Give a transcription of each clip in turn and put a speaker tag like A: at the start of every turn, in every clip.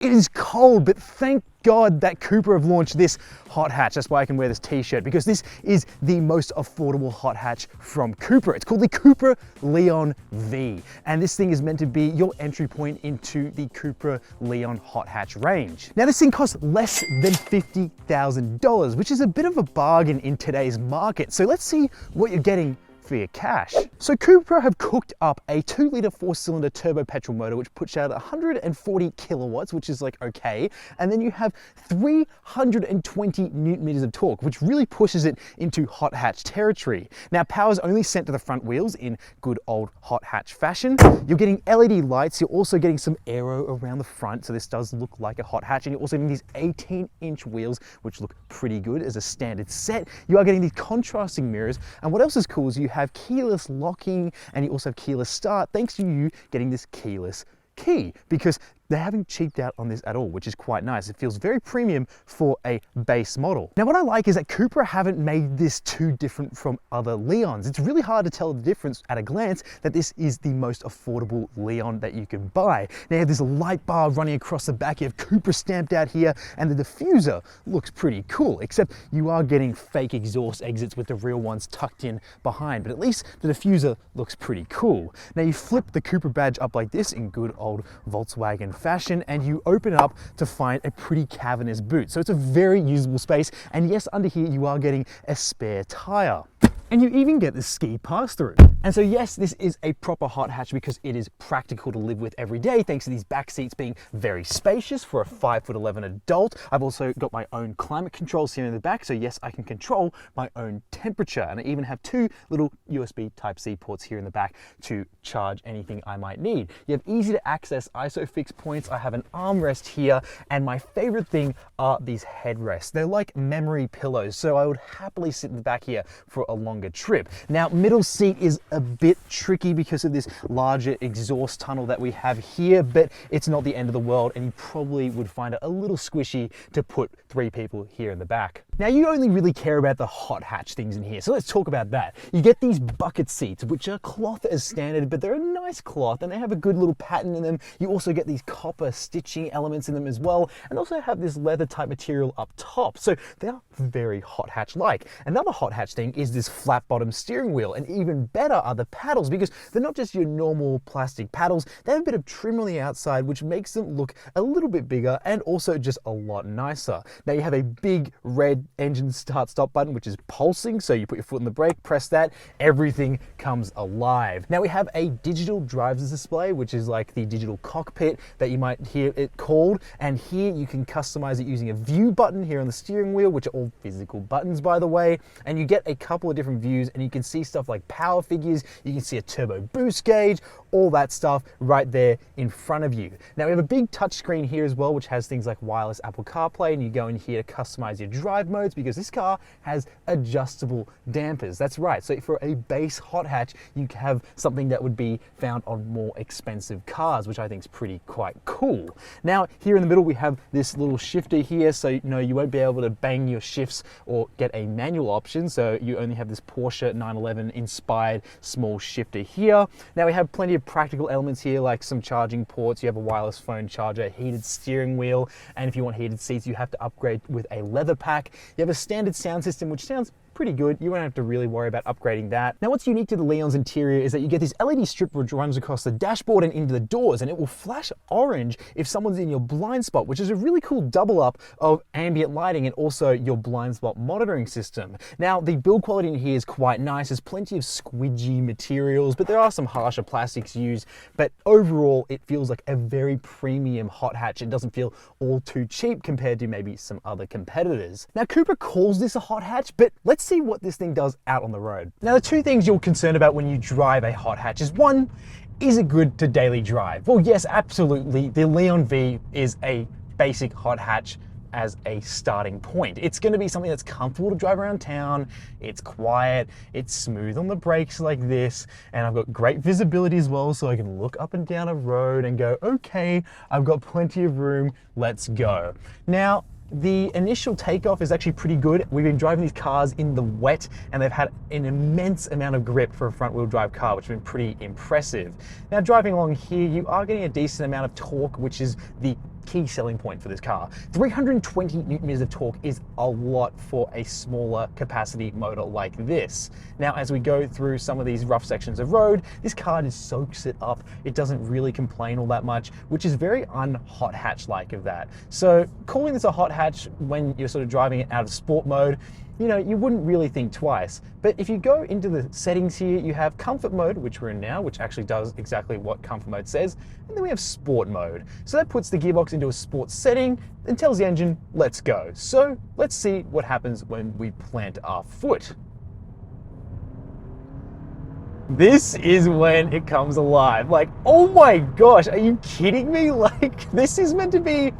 A: It is cold, but thank God that Cupra have launched this hot hatch. That's why I can wear this t-shirt, because this is the most affordable hot hatch from Cupra. It's called the Cupra Leon V, and this thing is meant to be your entry point into the Cupra Leon hot hatch range. Now, this thing costs less than $50,000, which is a bit of a bargain in today's market. So let's see what you're getting for your cash. So Cupra have cooked up a 2-litre 4-cylinder turbo petrol motor, which puts out 140 kilowatts, which is like okay. And then you have 320 newton meters of torque, which really pushes it into hot hatch territory. Now, power is only sent to the front wheels in good old hot hatch fashion. You're getting LED lights. You're also getting some aero around the front. So this does look like a hot hatch. And you're also getting these 18-inch wheels, which look pretty good as a standard set. You are getting these contrasting mirrors. And what else is cool is you have keyless locking, and you also have keyless start, thanks to you getting this keyless key, because they haven't cheaped out on this at all, which is quite nice. It feels very premium for a base model. Now, what I like is that Cupra haven't made this too different from other Leons. It's really hard to tell the difference at a glance that this is the most affordable Leon that you can buy. Now, you have this light bar running across the back. You have Cupra stamped out here, and the diffuser looks pretty cool, except you are getting fake exhaust exits with the real ones tucked in behind, but at least the diffuser looks pretty cool. Now, you flip the Cupra badge up like this in good old Volkswagen fashion, and you open up to find a pretty cavernous boot. So it's a very usable space, and yes, under here you are getting a spare tire. And you even get the ski pass-through. And so yes, this is a proper hot hatch because it is practical to live with every day, thanks to these back seats being very spacious for a 5'11" adult. I've also got my own climate controls here in the back, so yes, I can control my own temperature. And I even have 2 little USB Type-C ports here in the back to charge anything I might need. You have easy to access ISOFIX points. I have an armrest here, and my favorite thing are these headrests. They're like memory pillows, so I would happily sit in the back here for a longer trip. Now, middle seat is a bit tricky because of this larger exhaust tunnel that we have here, but it's not the end of the world, and you probably would find it a little squishy to put 3 people here in the back. Now, you only really care about the hot hatch things in here, so let's talk about that. You get these bucket seats, which are cloth as standard, but they're a nice cloth, and they have a good little pattern in them. You also get these copper stitching elements in them as well, and also have this leather type material up top, so they are very hot hatch-like. Another hot hatch thing is this flat bottom steering wheel, and even better are the paddles, because they're not just your normal plastic paddles. They have a bit of trim on the outside, which makes them look a little bit bigger and also just a lot nicer. Now, you have a big red engine start-stop button, which is pulsing, so you put your foot on the brake, press that, everything comes alive. Now, we have a digital driver's display, which is like the digital cockpit that you might hear it called, and here you can customize it using a view button here on the steering wheel, which are all physical buttons, by the way, and you get a couple of different views, and you can see stuff like power figures, you can see a turbo boost gauge, all that stuff right there in front of you. Now, we have a big touchscreen here as well, which has things like wireless Apple CarPlay, and you go in here to customize your drive modes, because this car has adjustable dampers. That's right, so for a base hot hatch, you have something that would be found on more expensive cars, which I think is pretty quite cool. Now, here in the middle, we have this little shifter here, so you know you won't be able to bang your shifts or get a manual option, so you only have this Porsche 911 inspired small shifter here. Now, we have plenty of practical elements here, like some charging ports. You have a wireless phone charger, heated steering wheel, and if you want heated seats, you have to upgrade with a leather pack. You have a standard sound system, which sounds pretty good. You won't have to really worry about upgrading that. Now, what's unique to the Leon's interior is that you get this LED strip which runs across the dashboard and into the doors, and it will flash orange if someone's in your blind spot, which is a really cool double up of ambient lighting and also your blind spot monitoring system. Now, the build quality in here is quite nice. There's plenty of squidgy materials, but there are some harsher plastics used, but overall it feels like a very premium hot hatch. It doesn't feel all too cheap compared to maybe some other competitors. Now, Cupra calls this a hot hatch, but let's see what this thing does out on the road. Now, the 2 things you're concerned about when you drive a hot hatch is, 1, is it good to daily drive? Well, yes, absolutely. The Leon V is a basic hot hatch as a starting point. It's going to be something that's comfortable to drive around town. It's quiet, it's smooth on the brakes like this, and I've got great visibility as well, so I can look up and down a road and go, okay, I've got plenty of room, let's go. Now, the initial takeoff is actually pretty good. We've been driving these cars in the wet, and they've had an immense amount of grip for a front-wheel drive car, which has been pretty impressive. Now, driving along here, you are getting a decent amount of torque, which is the key selling point for this car. 320 Newton meters of torque is a lot for a smaller capacity motor like this. Now, as we go through some of these rough sections of road, this car just soaks it up. It doesn't really complain all that much, which is very un-hot hatch-like of that. So calling this a hot hatch when you're sort of driving it out of sport mode, you know, you wouldn't really think twice. But if you go into the settings here, you have comfort mode, which we're in now, which actually does exactly what comfort mode says. And then we have sport mode. So that puts the gearbox into a sport setting and tells the engine, let's go. So let's see what happens when we plant our foot. This is when it comes alive. Like, oh my gosh, are you kidding me? Like, this is meant to be,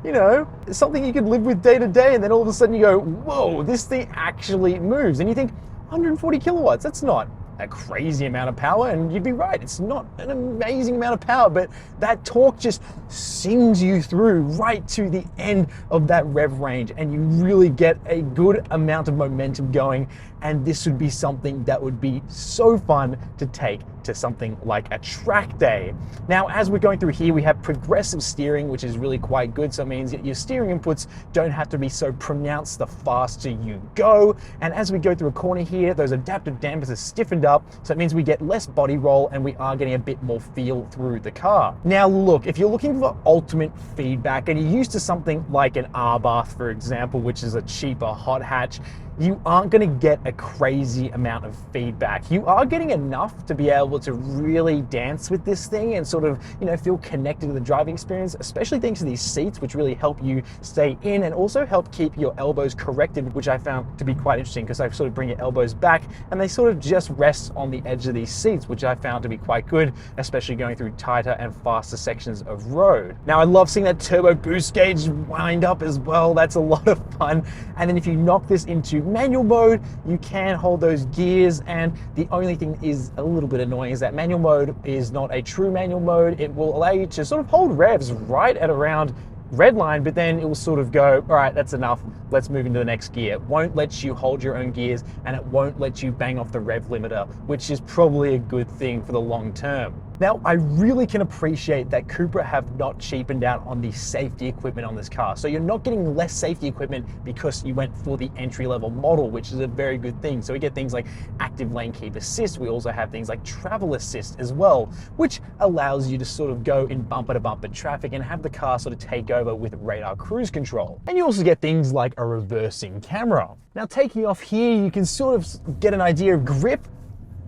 A: you know, something you could live with day to day, and then all of a sudden you go, whoa, this thing actually moves. And you think, 140 kilowatts, that's not a crazy amount of power, and you'd be right, it's not an amazing amount of power, but that torque just sings you through right to the end of that rev range, and you really get a good amount of momentum going. And this would be something that would be so fun to take to something like a track day. Now, as we're going through here, we have progressive steering, which is really quite good. So it means that your steering inputs don't have to be so pronounced the faster you go. And as we go through a corner here, those adaptive dampers are stiffened up. So it means we get less body roll and we are getting a bit more feel through the car. Now, look, if you're looking for ultimate feedback and you're used to something like an R-Bath, for example, which is a cheaper hot hatch, you aren't going to get a crazy amount of feedback. You are getting enough to be able to really dance with this thing and sort of, you know, feel connected to the driving experience, especially thanks to these seats, which really help you stay in and also help keep your elbows corrected, which I found to be quite interesting because I sort of bring your elbows back and they sort of just rest on the edge of these seats, which I found to be quite good, especially going through tighter and faster sections of road. Now, I love seeing that turbo boost gauge wind up as well. That's a lot of fun. And then if you knock this into manual mode, you can hold those gears, and the only thing is a little bit annoying is that manual mode is not a true manual mode. It will allow you to sort of hold revs right at around red line, but then it will sort of go, all right, that's enough, let's move into the next gear. It won't let you hold your own gears, and it won't let you bang off the rev limiter, which is probably a good thing for the long term. Now, I really can appreciate that Cupra have not cheapened out on the safety equipment on this car. So you're not getting less safety equipment because you went for the entry-level model, which is a very good thing. So we get things like active lane keep assist. We also have things like travel assist as well, which allows you to sort of go in bumper-to-bumper traffic and have the car sort of take over with radar cruise control. And you also get things like a reversing camera. Now, taking off here, you can sort of get an idea of grip.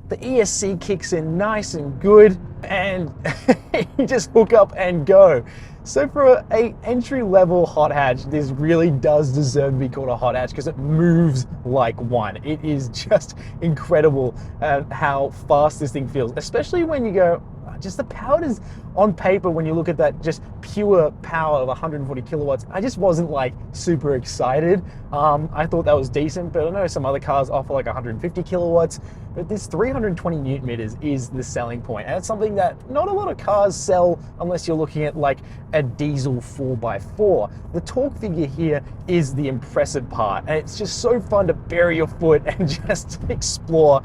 A: The ESC kicks in nice and good, and you just hook up and go. So for a entry-level hot hatch, this really does deserve to be called a hot hatch because it moves like one. It is just incredible how fast this thing feels, especially when you go, just the power is on paper when you look at that just pure power of 140 kilowatts. I just wasn't like super excited. I thought that was decent, but I know some other cars offer like 150 kilowatts, but this 320 Newton meters is the selling point. And it's something that not a lot of cars sell unless you're looking at like a diesel 4x4. The torque figure here is the impressive part. And it's just so fun to bury your foot and just explore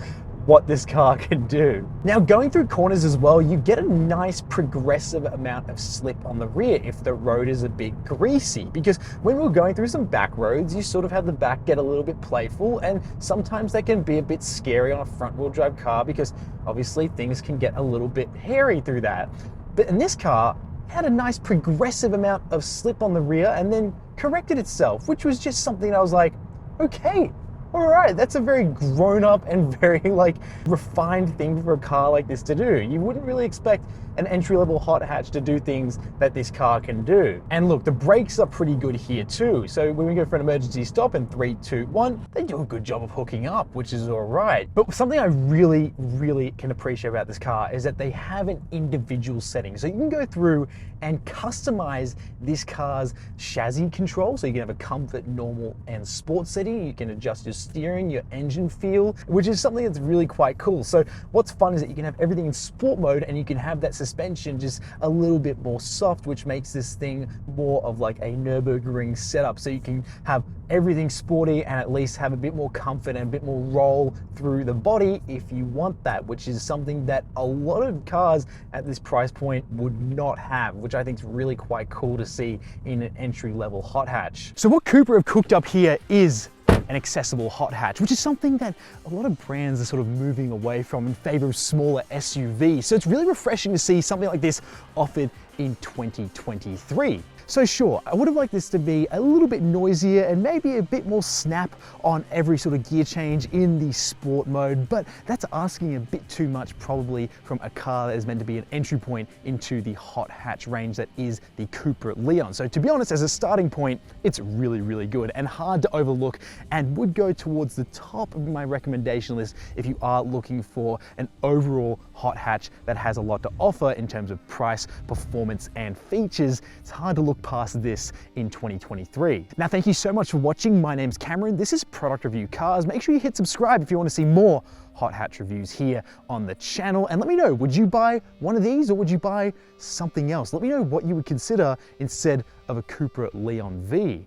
A: what this car can do. Now, going through corners as well, you get a nice progressive amount of slip on the rear if the road is a bit greasy, because when we're going through some back roads, you sort of have the back get a little bit playful, and sometimes that can be a bit scary on a front wheel drive car because obviously things can get a little bit hairy through that. But in this car, it had a nice progressive amount of slip on the rear and then corrected itself, which was just something I was like, okay, all right, that's a very grown-up and very like refined thing for a car like this to do. You wouldn't really expect an entry-level hot hatch to do things that this car can do. And look, the brakes are pretty good here too. So when we go for an emergency stop in 3, 2, 1, they do a good job of hooking up, which is all right. But something I really, really can appreciate about this car is that they have an individual setting. So you can go through and customize this car's chassis control. So you can have a comfort, normal, and sport setting. You can adjust your steering, your engine feel, which is something that's really quite cool. So what's fun is that you can have everything in sport mode and you can have that suspension just a little bit more soft, which makes this thing more of like a Nürburgring setup. So you can have everything sporty and at least have a bit more comfort and a bit more roll through the body if you want that, which is something that a lot of cars at this price point would not have, which I think is really quite cool to see in an entry-level hot hatch. So what Cupra have cooked up here is an accessible hot hatch, which is something that a lot of brands are sort of moving away from in favor of smaller SUVs. So it's really refreshing to see something like this offered in 2023. So sure, I would have liked this to be a little bit noisier and maybe a bit more snap on every sort of gear change in the sport mode, but that's asking a bit too much probably from a car that is meant to be an entry point into the hot hatch range that is the Cupra Leon. So to be honest, as a starting point, it's really, really good and hard to overlook and would go towards the top of my recommendation list if you are looking for an overall hot hatch that has a lot to offer in terms of price, performance, and features. It's hard to look past this in 2023. Now, thank you so much for watching. My name's Cameron. This is Product Review Cars. Make sure you hit subscribe if you want to see more hot hatch reviews here on the channel. And let me know, would you buy one of these or would you buy something else? Let me know what you would consider instead of a Cupra Leon V.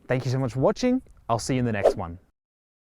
A: Thank you so much for watching. I'll see you in the next one.